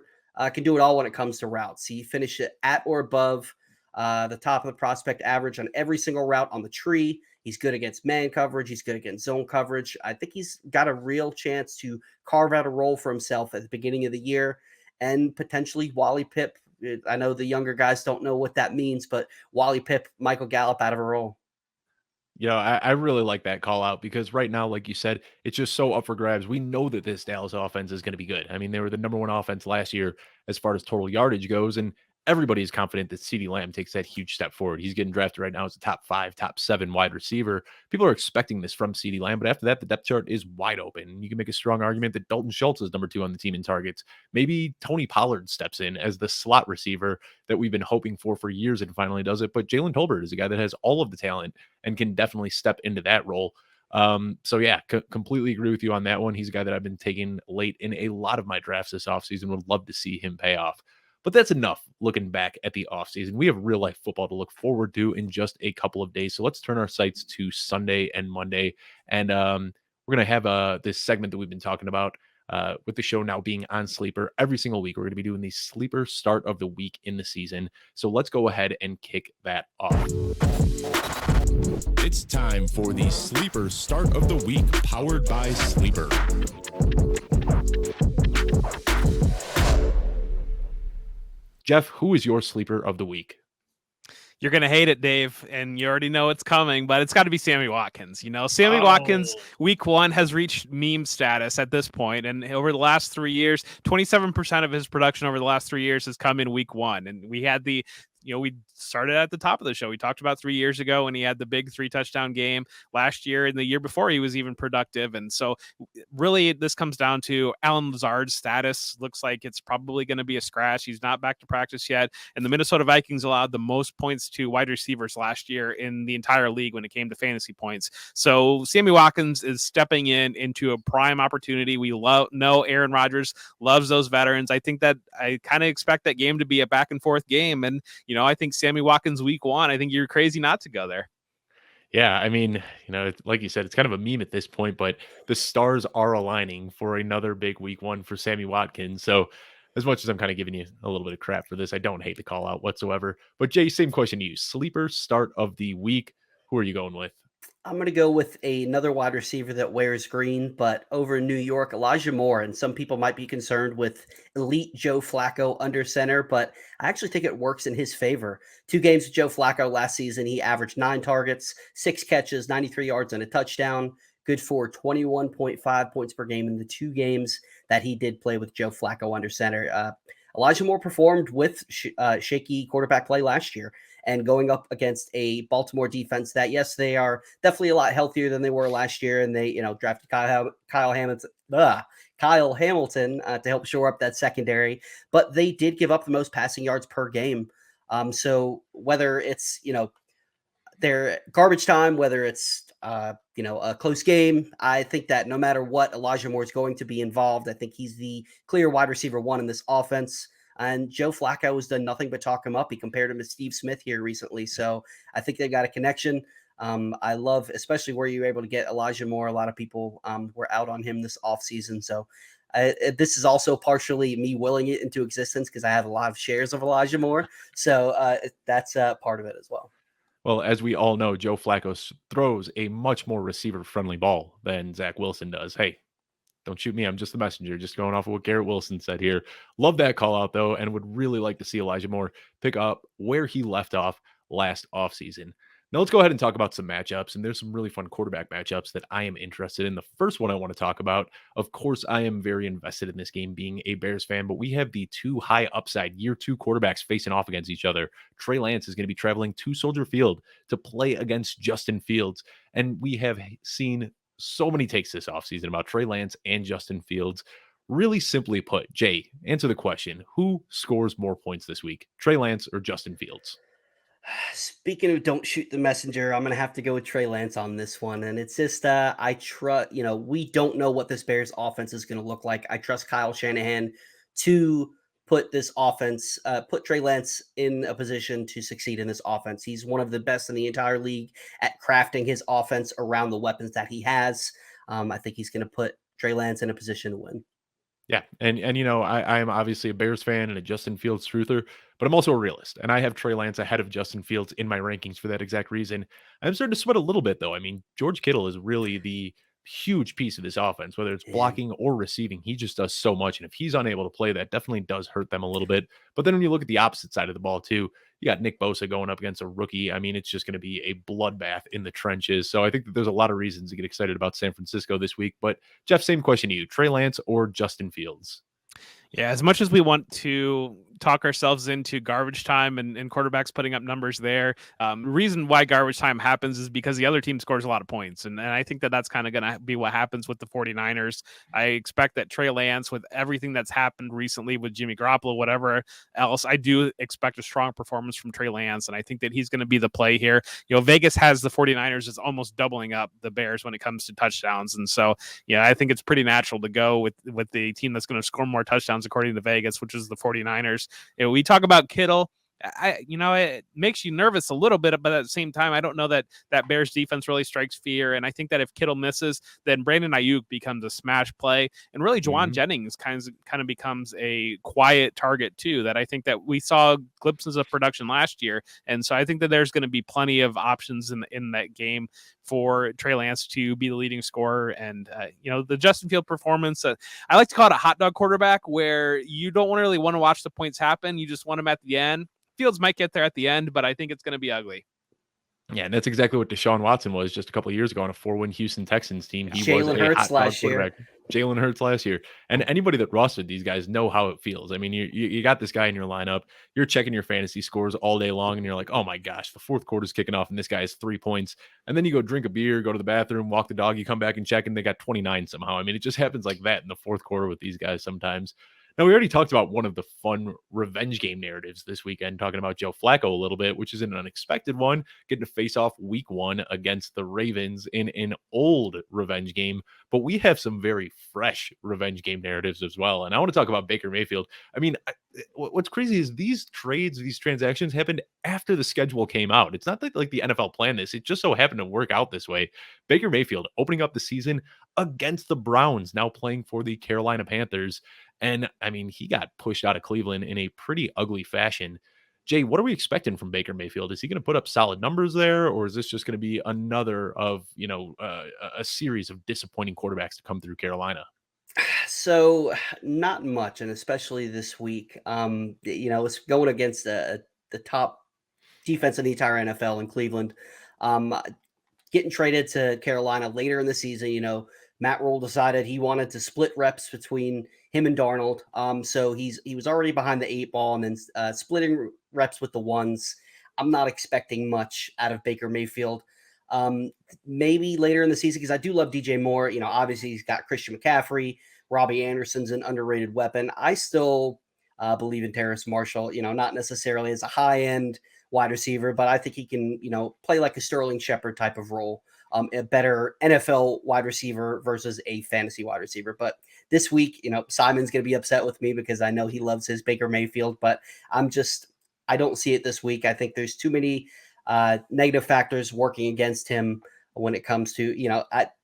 can do it all when it comes to routes. He finished it at or above the top of the prospect average on every single route on the tree. He's good against man coverage. He's good against zone coverage. I think he's got a real chance to carve out a role for himself at the beginning of the year and potentially Wally Pipp. I know the younger guys don't know what that means, but Wally Pipp, Michael Gallup out of a role. I really like that call out because right now, like you said, it's just so up for grabs. We know that this Dallas offense is going to be good. I mean, they were the number 1 offense last year as far as total yardage goes, and everybody is confident that CeeDee Lamb takes that huge step forward. He's getting drafted right now as a top 5, top 7 wide receiver. People are expecting this from CeeDee Lamb, but after that, the depth chart is wide open. You can make a strong argument that Dalton Schultz is number 2 on the team in targets. Maybe Tony Pollard steps in as the slot receiver that we've been hoping for years and finally does it. But Jalen Tolbert is a guy that has all of the talent and can definitely step into that role. Completely agree with you on that one. He's a guy that I've been taking late in a lot of my drafts this offseason. Would love to see him pay off. But that's enough looking back at the offseason. We have real life football to look forward to in just a couple of days. So let's turn our sights to Sunday and Monday. And we're going to have this segment that we've been talking about with the show now being on Sleeper every single week. We're going to be doing the Sleeper start of the week in the season. So let's go ahead and kick that off. It's time for the Sleeper start of the week, powered by Sleeper. Jeff, who is your sleeper of the week? You're going to hate it, Dave, and you already know it's coming, but it's got to be Sammy Watkins. Sammy Watkins, week 1, has reached meme status at this point, and over the last 3 years, 27% of his production over the last 3 years has come in week 1, and we had we started at the top of the show. We talked about 3 years ago when he had the big 3 touchdown game last year, and the year before he was even productive. And so really this comes down to Allen Lazard's status. Looks like it's probably going to be a scratch. He's not back to practice yet. And the Minnesota Vikings allowed the most points to wide receivers last year in the entire league when it came to fantasy points. So Sammy Watkins is stepping into a prime opportunity. We know Aaron Rodgers loves those veterans. I think that I kind of expect that game to be a back and forth game. And, I think Sammy Watkins week 1, I think you're crazy not to go there. Yeah, I mean, like you said, it's kind of a meme at this point, but the stars are aligning for another big week 1 for Sammy Watkins. So as much as I'm kind of giving you a little bit of crap for this, I don't hate the call out whatsoever. But Jay, same question to you. Sleeper start of the week. Who are you going with? I'm going to go with another wide receiver that wears green, but over in New York, Elijah Moore. And some people might be concerned with elite Joe Flacco under center, but I actually think it works in his favor. 2 games with Joe Flacco last season, he averaged 9 targets, 6 catches, 93 yards, and a touchdown. Good for 21.5 points per game in the 2 games that he did play with Joe Flacco under center. Elijah Moore performed with shaky quarterback play last year, and going up against a Baltimore defense that, yes, they are definitely a lot healthier than they were last year, and they, drafted Kyle Hamilton to help shore up that secondary, but they did give up the most passing yards per game. So whether it's their garbage time, whether it's a close game, I think that no matter what, Elijah Moore is going to be involved. I think he's the clear wide receiver one in this offense. And Joe Flacco has done nothing but talk him up. He compared him to Steve Smith here recently. So I think they've got a connection. I love, especially where you were able to get Elijah Moore. A lot of people were out on him this offseason. So this is also partially me willing it into existence because I have a lot of shares of Elijah Moore. So that's part of it as well. Well, as we all know, Joe Flacco throws a much more receiver-friendly ball than Zach Wilson does. Hey, don't shoot me. I'm just the messenger, just going off of what Garrett Wilson said here. Love that call out, though, and would really like to see Elijah Moore pick up where he left off last offseason. Now let's go ahead and talk about some matchups, and there's some really fun quarterback matchups that I am interested in. The first one I want to talk about, of course, I am very invested in this game being a Bears fan, but we have the 2 high upside year 2 quarterbacks facing off against each other. Trey Lance is going to be traveling to Soldier Field to play against Justin Fields, and we have seen so many takes this offseason about Trey Lance and Justin Fields. Really simply put, Jay, answer the question: who scores more points this week, Trey Lance or Justin Fields? Speaking of don't shoot the messenger, I'm going to have to go with Trey Lance on this one. And it's just, I trust, we don't know what this Bears offense is going to look like. I trust Kyle Shanahan to put this offense, put Trey Lance in a position to succeed in this offense. He's one of the best in the entire league at crafting his offense around the weapons that he has. I think he's going to put Trey Lance in a position to win. Yeah, and I am obviously a Bears fan and a Justin Fields truther, but I'm also a realist, and I have Trey Lance ahead of Justin Fields in my rankings for that exact reason. I'm starting to sweat a little bit, though. I mean, George Kittle is really the huge piece of this offense, whether it's Yeah. blocking or receiving. He just does so much, and if he's unable to play, that definitely does hurt them a little bit. But then when you look at the opposite side of the ball too, you got Nick Bosa going up against a rookie. I mean, it's just going to be a bloodbath in the trenches. So I think that there's a lot of reasons to get excited about San Francisco this week. But Jeff, same question to you: Trey Lance or Justin Fields? Yeah, as much as we want to talk ourselves into garbage time and quarterbacks putting up numbers there, reason why garbage time happens is because the other team scores a lot of points. And I think that that's kind of going to be what happens with the 49ers. I expect that Trey Lance, with everything that's happened recently with Jimmy Garoppolo, whatever else, I do expect a strong performance from Trey Lance. And I think that he's going to be the play here. Vegas has the 49ers as almost doubling up the Bears when it comes to touchdowns. And so, I think it's pretty natural to go with the team that's going to score more touchdowns according to Vegas, which is the 49ers. We talk about Kittle. It makes you nervous a little bit, but at the same time, I don't know that Bears defense really strikes fear. And I think that if Kittle misses, then Brandon Ayuk becomes a smash play, and really Juwan Jennings kind of becomes a quiet target too. That I think that we saw glimpses of production last year, and so I think that there's going to be plenty of options in that game for Trey Lance to be the leading scorer. And the Justin Field performance, I like to call it a hot dog quarterback, where you don't really want to watch the points happen. You just want them at the end. Fields might get there at the end, but I think it's going to be ugly. Yeah, and that's exactly what Deshaun Watson was just a couple of years ago on a 4-win Houston Texans team. He was Jalen a Hurts hot dog last year. quarterback. Jalen Hurts last year. And anybody that rostered these guys know how it feels. I mean, you got this guy in your lineup. You're checking your fantasy scores all day long, and you're like, oh my gosh, the fourth quarter's kicking off, and this guy has 3 points. And then you go drink a beer, go to the bathroom, walk the dog, you come back and check, and they got 29 somehow. I mean, it just happens like that in the fourth quarter with these guys sometimes. Now, we already talked about one of the fun revenge game narratives this weekend, talking about Joe Flacco a little bit, which is an unexpected one, getting to face off week 1 against the Ravens in an old revenge game. But we have some very fresh revenge game narratives as well. And I want to talk about Baker Mayfield. I mean, what's crazy is these transactions happened after the schedule came out. It's not like the NFL planned this. It just so happened to work out this way. Baker Mayfield opening up the season against the Browns, now playing for the Carolina Panthers. And I mean, he got pushed out of Cleveland in a pretty ugly fashion. Jay, what are we expecting from Baker Mayfield? Is he going to put up solid numbers there, or is this just going to be another of a series of disappointing quarterbacks to come through Carolina? So not much, and especially this week. It's going against the top defense in the entire NFL in Cleveland. Um, Getting traded to Carolina later in the season, Matt Rule decided he wanted to split reps between him and Darnold. So he was already behind the 8 ball, and then splitting reps with the ones. I'm not expecting much out of Baker Mayfield. Maybe later in the season, because I do love DJ Moore. Obviously he's got Christian McCaffrey. Robbie Anderson's an underrated weapon. I still believe in Terrace Marshall. Not necessarily as a high end wide receiver, but I think he can, play like a Sterling Shepard type of role. A better NFL wide receiver versus a fantasy wide receiver. But this week, Simon's going to be upset with me because I know he loves his Baker Mayfield, but I don't see it this week. I think there's too many negative factors working against him when it comes to,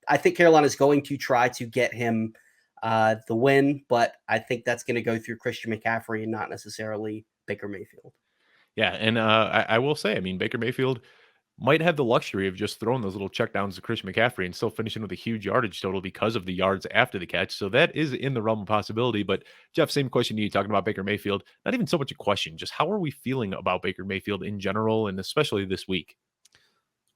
I think Carolina's going to try to get him the win, but I think that's going to go through Christian McCaffrey and not necessarily Baker Mayfield. Yeah, and I will say, I mean, Baker Mayfield might have the luxury of just throwing those little checkdowns to Christian McCaffrey and still finishing with a huge yardage total because of the yards after the catch. So that is in the realm of possibility. But Jeff, same question to you talking about Baker Mayfield. Not even so much a question, just how are we feeling about Baker Mayfield in general, and especially this week?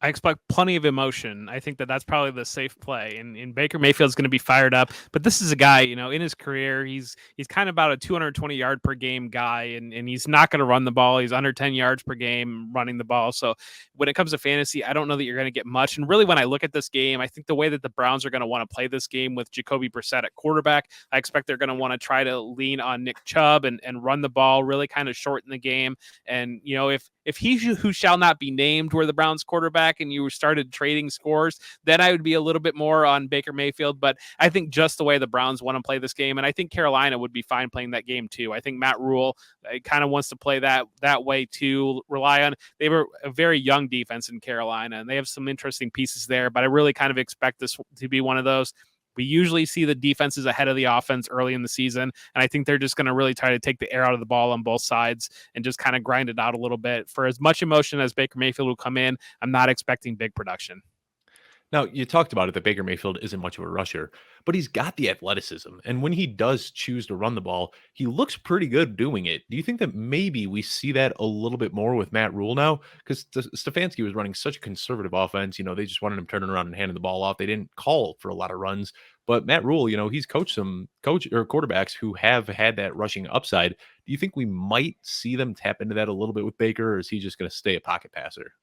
I expect plenty of emotion. I think that that's probably the safe play. And Baker Mayfield's going to be fired up. But this is a guy, in his career, he's kind of about a 220 yard per game guy, and he's not going to run the ball. He's under 10 yards per game running the ball. So when it comes to fantasy, I don't know that you're going to get much. And really, when I look at this game, I think the way that the Browns are going to want to play this game with Jacoby Brissett at quarterback, I expect they're going to want to try to lean on Nick Chubb and run the ball, really kind of shorten the game. And, if he who shall not be named were the Browns quarterback and you started trading scores, then I would be a little bit more on Baker Mayfield. But I think just the way the Browns want to play this game, and I think Carolina would be fine playing that game too. I think Matt Rule kind of wants to play that way too. They were a very young defense in Carolina, and they have some interesting pieces there. But I really kind of expect this to be one of those. We usually see the defenses ahead of the offense early in the season, and I think they're just going to really try to take the air out of the ball on both sides and just kind of grind it out a little bit. For as much emotion as Baker Mayfield will come in, I'm not expecting big production. Now, you talked about it that Baker Mayfield isn't much of a rusher, but he's got the athleticism. And when he does choose to run the ball, he looks pretty good doing it. Do you think that maybe we see that a little bit more with Matt Rule now? Because Stefanski was running such a conservative offense. They just wanted him turning around and handing the ball off. They didn't call for a lot of runs. But Matt Rule, he's coached some quarterbacks who have had that rushing upside. Do you think we might see them tap into that a little bit with Baker, or is he just going to stay a pocket passer?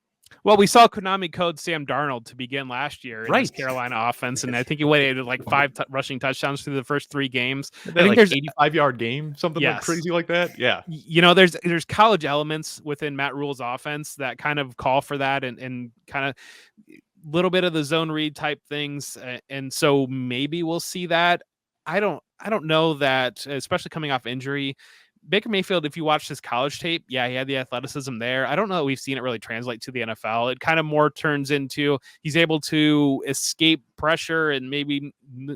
Well, we saw Konami code Sam Darnold to begin last year in Right. this Carolina offense, and I think he went like 5 rushing touchdowns through the first 3 games. I think like there's 85-yard game, something like Yes. crazy like that. Yeah. There's college elements within Matt Rule's offense that kind of call for that, and kind of little bit of the zone read type things, and so maybe we'll see that. I don't know that, especially coming off injury. Baker Mayfield, if you watch his college tape, yeah, he had the athleticism there. I don't know that we've seen it really translate to the NFL. It kind of more turns into he's able to escape pressure and maybe,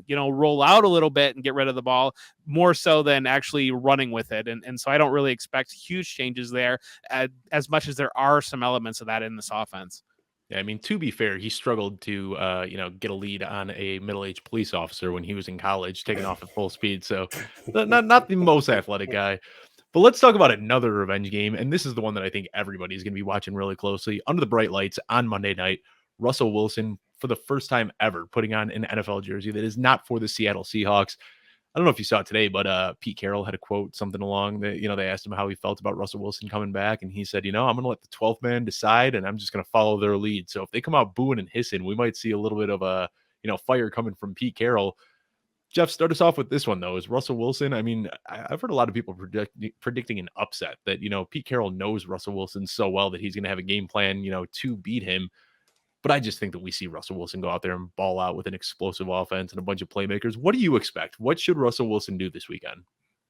roll out a little bit and get rid of the ball more so than actually running with it. And so I don't really expect huge changes there as much as there are some elements of that in this offense. Yeah, I mean, to be fair, he struggled to, get a lead on a middle-aged police officer when he was in college, taking off at full speed. So, not the most athletic guy. But let's talk about another revenge game, and this is the one that I think everybody's going to be watching really closely. Under the bright lights on Monday night, Russell Wilson, for the first time ever, putting on an NFL jersey that is not for the Seattle Seahawks. I don't know if you saw it today, but Pete Carroll had a quote, something along that, they asked him how he felt about Russell Wilson coming back. And he said, I'm going to let the 12th man decide, and I'm just going to follow their lead. So if they come out booing and hissing, we might see a little bit of a, fire coming from Pete Carroll. Jeff, start us off with this one, though. Is Russell Wilson? I mean, I've heard a lot of people predicting an upset that, Pete Carroll knows Russell Wilson so well that he's going to have a game plan, to beat him. But I just think that we see Russell Wilson go out there and ball out with an explosive offense and a bunch of playmakers. What do you expect? What should Russell Wilson do this weekend?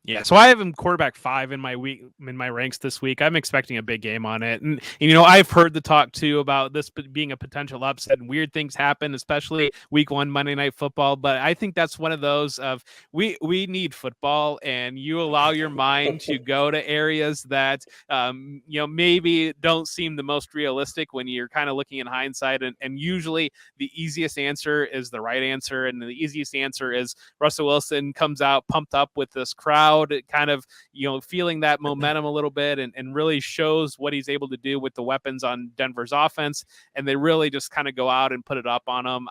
Yeah, so I have him quarterback 5 in my ranks this week. I'm expecting a big game on it, and I've heard the talk too about this being a potential upset, and weird things happen, especially week 1 Monday Night Football. But I think that's one of those of we need football, and you allow your mind to go to areas that maybe don't seem the most realistic when you're kind of looking in hindsight, and usually the easiest answer is the right answer, and the easiest answer is Russell Wilson comes out pumped up with this crowd, kind of feeling that momentum a little bit, and really shows what he's able to do with the weapons on Denver's offense, and they really just kind of go out and put it up on them.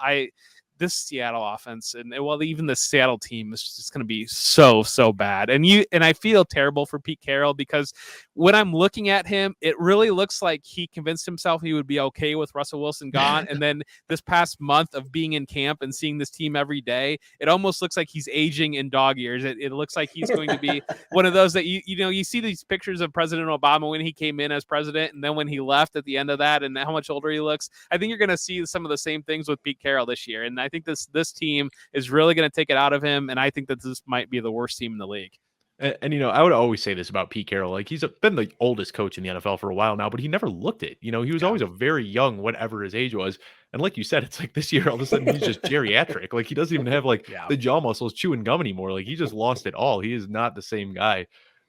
This Seattle offense and even the Seattle team is just going to be so bad. And I feel terrible for Pete Carroll, because when I'm looking at him, it really looks like he convinced himself he would be okay with Russell Wilson gone. And then this past month of being in camp and seeing this team every day, it almost looks like he's aging in dog years. It looks like he's going to be one of those that you see these pictures of President Obama when he came in as president, and then when he left at the end of that, and how much older he looks. I think you're going to see some of the same things with Pete Carroll this year. And I think this team is really going to take it out of him, and I think that this might be the worst team in the league. And I would always say this about Pete Carroll. Like, he's been the oldest coach in the NFL for a while now, but he never looked it. He was always a very young, whatever his age was. And like you said, it's like this year, all of a sudden, he's just geriatric. Like, he doesn't even have the jaw muscles chewing gum anymore. Like, he just lost it all. He is not the same guy.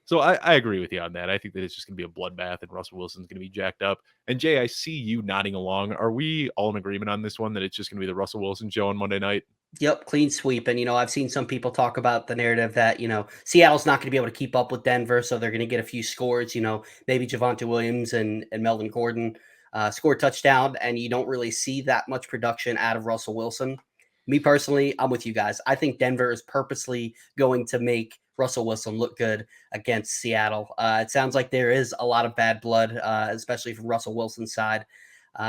So I agree with you on that. I think that it's just going to be a bloodbath, and Russell Wilson's going to be jacked up. And Jay, I see you nodding along. Are we all in agreement on this one, that it's just going to be the Russell Wilson show on Monday night? Yep, clean sweep. And, I've seen some people talk about the narrative that, Seattle's not going to be able to keep up with Denver, so they're going to get a few scores. Maybe Javonte Williams and Melvin Gordon score a touchdown, and you don't really see that much production out of Russell Wilson. Me personally, I'm with you guys. I think Denver is purposely going to make Russell Wilson look good against Seattle. It sounds like there is a lot of bad blood, especially from Russell Wilson's side.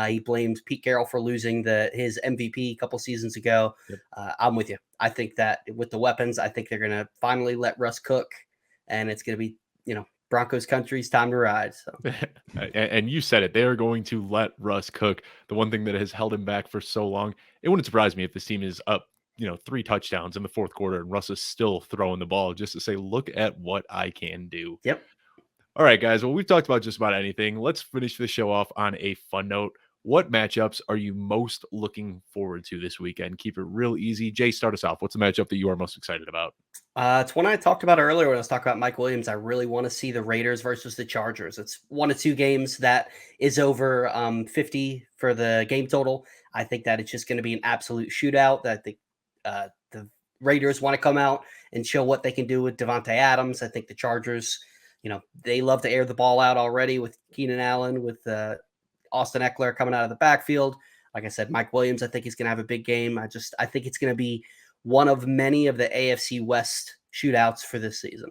He blamed Pete Carroll for losing his MVP a couple seasons ago. Yep. I'm with you. I think that with the weapons, I think they're going to finally let Russ cook, and it's going to be, Broncos country's time to ride. So, and you said it, they are going to let Russ cook. The one thing that has held him back for so long, it wouldn't surprise me if this team is up, 3 touchdowns in the fourth quarter, and Russ is still throwing the ball just to say, look at what I can do. Yep. All right, guys. Well, we've talked about just about anything. Let's finish the show off on a fun note. What matchups are you most looking forward to this weekend? Keep it real easy. Jay, start us off. What's the matchup that you are most excited about? It's one I talked about earlier when I was talking about Mike Williams. I really want to see the Raiders versus the Chargers. It's one of 2 games that is over 50 for the game total. I think that it's just going to be an absolute shootout. That the Raiders want to come out and show what they can do with Devontae Adams. I think the Chargers, they love to air the ball out already with Keenan Allen, with Austin Eckler coming out of the backfield. Like I said, Mike Williams, I think he's going to have a big game. I think it's going to be one of many of the AFC West shootouts for this season.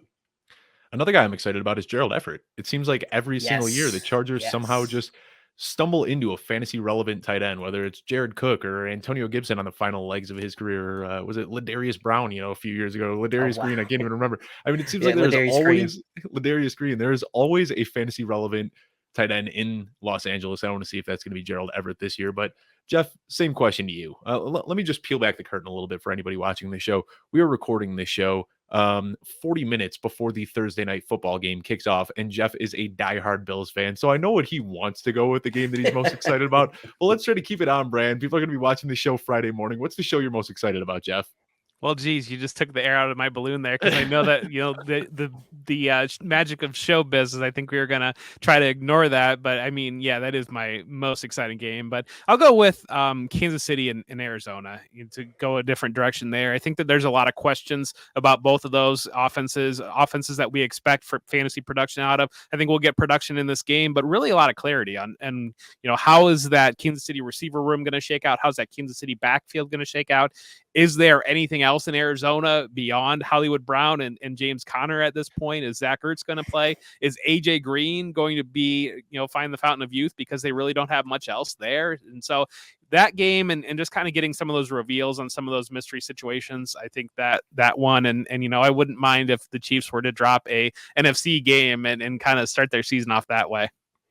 Another guy I'm excited about is Gerald Everett. It seems like every single year the Chargers somehow just stumble into a fantasy relevant tight end, whether it's Jared Cook or Antonio Gibson on the final legs of his career. Was it Ladarius Brown, a few years ago? Ladarius Green, I can't even remember. I mean, it seems like there's always Ladarius Green. There is always a fantasy relevant tight end in Los Angeles. I want to see if that's going to be Gerald Everett this year. But Jeff, same question to you. Let me just peel back the curtain a little bit for anybody watching the show. We are recording this show 40 minutes before the Thursday night football game kicks off, and Jeff is a diehard Bills fan, so I know what he wants to go with, the game that he's most excited about. Well, let's try to keep it on brand. People are going to be watching the show Friday morning. What's the show you're most excited about, Jeff? Well, geez, you just took the air out of my balloon there, because I know that the magic of show business. I think we were gonna try to ignore that, but I mean, yeah, that is my most exciting game. But I'll go with Kansas City and Arizona to go a different direction there. I think that there's a lot of questions about both of those offenses that we expect for fantasy production out of. I think we'll get production in this game, but really a lot of clarity on, and how is that Kansas City receiver room going to shake out? How's that Kansas City backfield going to shake out? Is there anything else in Arizona beyond Hollywood Brown and James Conner at this point? Is Zach Ertz going to play? Is AJ Green going to be, find the fountain of youth, because they really don't have much else there? And so that game and just kind of getting some of those reveals on some of those mystery situations, I think that one, and I wouldn't mind if the Chiefs were to drop a NFC game and kind of start their season off that way.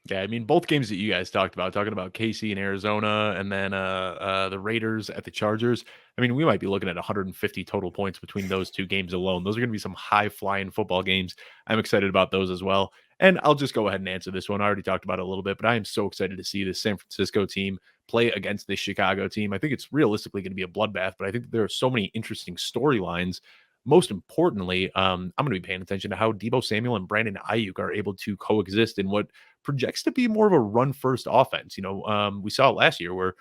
Yeah, I mean, both games that you guys talked about, talking about KC and Arizona, and then the Raiders at the Chargers. I mean, we might be looking at 150 total points between those two games alone. Those are going to be some high flying football games. I'm excited about those as well. And I'll just go ahead and answer this one. I already talked about it a little bit, but I am so excited to see this San Francisco team play against this Chicago team. I think it's realistically going to be a bloodbath, but I think there are so many interesting storylines. Most importantly, I'm going to be paying attention to how Debo Samuel and Brandon Ayuk are able to coexist in what projects to be more of a run first offense. We saw it last year where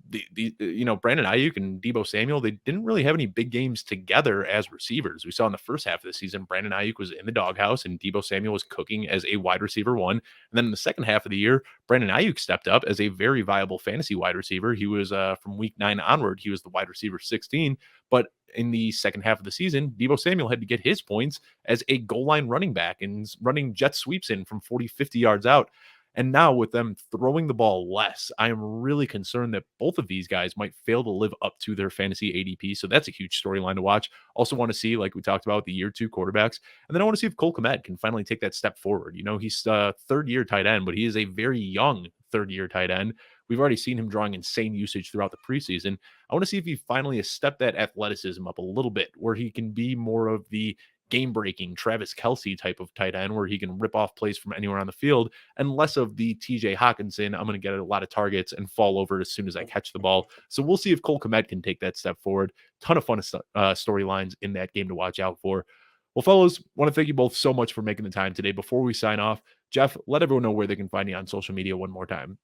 Brandon Ayuk and Debo Samuel, they didn't really have any big games together as receivers. We saw in the first half of the season, Brandon Ayuk was in the doghouse and Debo Samuel was cooking as a wide receiver one. And then in the second half of the year, Brandon Ayuk stepped up as a very viable fantasy wide receiver. He was from week 9 onward, he was the wide receiver 16. But in the second half of the season, Debo Samuel had to get his points as a goal line running back and running jet sweeps in from 40, 50 yards out. And now with them throwing the ball less, I am really concerned that both of these guys might fail to live up to their fantasy ADP. So that's a huge storyline to watch. Also want to see, like we talked about, the year 2 quarterbacks. And then I want to see if Cole Kmet can finally take that step forward. He's a third-year tight end, but he is a very young third-year tight end. We've already seen him drawing insane usage throughout the preseason. I want to see if he finally has stepped that athleticism up a little bit, where he can be more of the game-breaking Travis Kelce type of tight end where he can rip off plays from anywhere on the field, and less of the TJ Hawkinson, I'm going to get a lot of targets and fall over as soon as I catch the ball. So we'll see if Cole Kmet can take that step forward. Ton of fun storylines in that game to watch out for. Well, fellas, want to thank you both so much for making the time today. Before we sign off, Jeff, let everyone know where they can find you on social media one more time.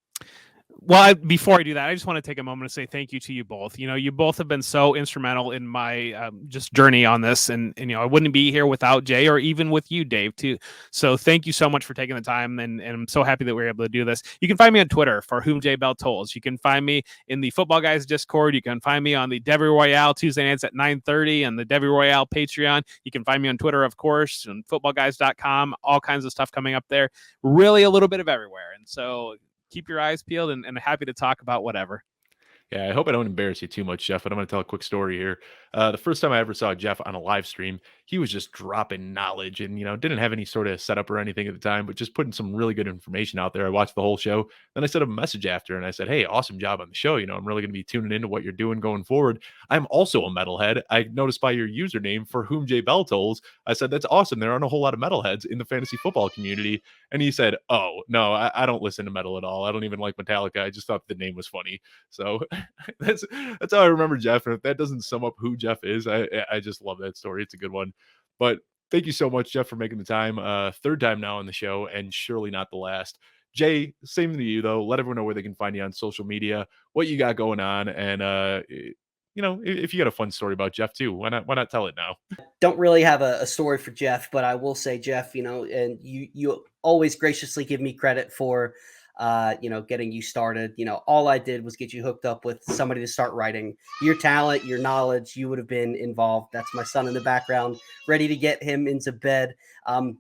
Well, before I do that, I just want to take a moment to say thank you to you both. You both have been so instrumental in my just journey on this, and I wouldn't be here without Jay or even with you, Dave, too. So thank you so much for taking the time, and I'm so happy that we were able to do this. You can find me on Twitter for whom Jay Bell tolls. You can find me in the Footballguys Discord. You can find me on the Devy Royale Tuesday nights at 9:30 and the Devy Royale Patreon. You can find me on Twitter, of course, and footballguys.com. All kinds of stuff coming up there. Really a little bit of everywhere, and so keep your eyes peeled and happy to talk about whatever. Yeah, I hope I don't embarrass you too much, Jeff, but I'm going to tell a quick story here. The first time I ever saw Jeff on a live stream, he was just dropping knowledge and, didn't have any sort of setup or anything at the time, but just putting some really good information out there. I watched the whole show. Then I sent him a message after and I said, hey, awesome job on the show. I'm really going to be tuning into what you're doing going forward. I'm also a metalhead. I noticed by your username for whom Jay Bell tolls, I said, that's awesome. There aren't a whole lot of metalheads in the fantasy football community. And he said, oh, no, I don't listen to metal at all. I don't even like Metallica. I just thought the name was funny. So that's how I remember Jeff. And if that doesn't sum up who Jeff is, I just love that story. It's a good one. But thank you so much, Jeff, for making the time. Third time now on the show, and surely not the last. Jay, same to you though. Let everyone know where they can find you on social media, what you got going on, and if you got a fun story about Jeff too, why not tell it now? Don't really have a story for Jeff, but I will say, Jeff, and you always graciously give me credit for getting you started. All I did was get you hooked up with somebody to start writing. Your talent, your knowledge, you would have been involved. That's my son in the background, ready to get him into bed.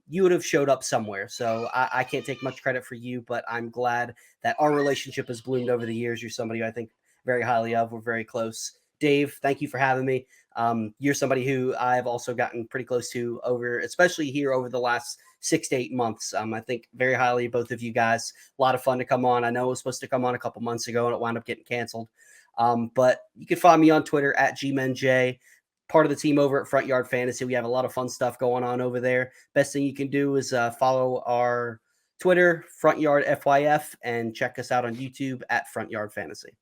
You would have showed up somewhere. So I can't take much credit for you, but I'm glad that our relationship has bloomed over the years. You're somebody I think very highly of. We're very close. Dave, thank you for having me. You're somebody who I've also gotten pretty close to especially here over the last 6 to 8 months. I think very highly of both of you guys. A lot of fun to come on. I know it was supposed to come on a couple months ago and it wound up getting canceled. But you can find me on Twitter at GMenJ, part of the team over at Front Yard Fantasy. We have a lot of fun stuff going on over there. Best thing you can do is follow our Twitter, Front Yard FYF, and check us out on YouTube at Front Yard Fantasy.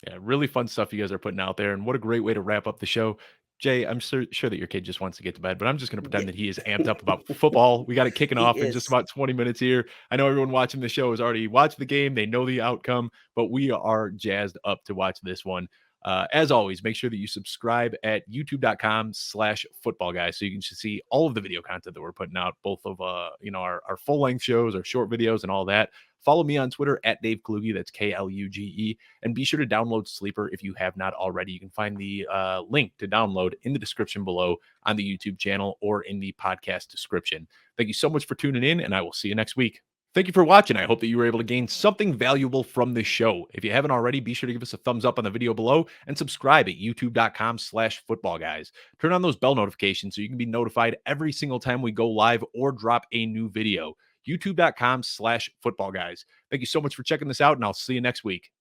Yeah, really fun stuff you guys are putting out there. And what a great way to wrap up the show. Jay, I'm sure that your kid just wants to get to bed, but I'm just going to pretend that he is amped up about football. We got it kicking off in just about 20 minutes here. I know everyone watching the show has already watched the game. They know the outcome, but we are jazzed up to watch this one. As always, make sure that you subscribe at youtube.com/footballguys so you can see all of the video content that we're putting out, both of our full-length shows, our short videos, and all that. Follow me on Twitter at Dave Kluge, that's Kluge, and be sure to download Sleeper if you have not already. You can find the link to download in the description below on the YouTube channel or in the podcast description. Thank you so much for tuning in, and I will see you next week. Thank you for watching. I hope that you were able to gain something valuable from this show. If you haven't already, be sure to give us a thumbs up on the video below and subscribe at youtube.com/footballguys. Turn on those bell notifications so you can be notified every single time we go live or drop a new video. youtube.com/footballguys. Thank you so much for checking this out, and I'll see you next week.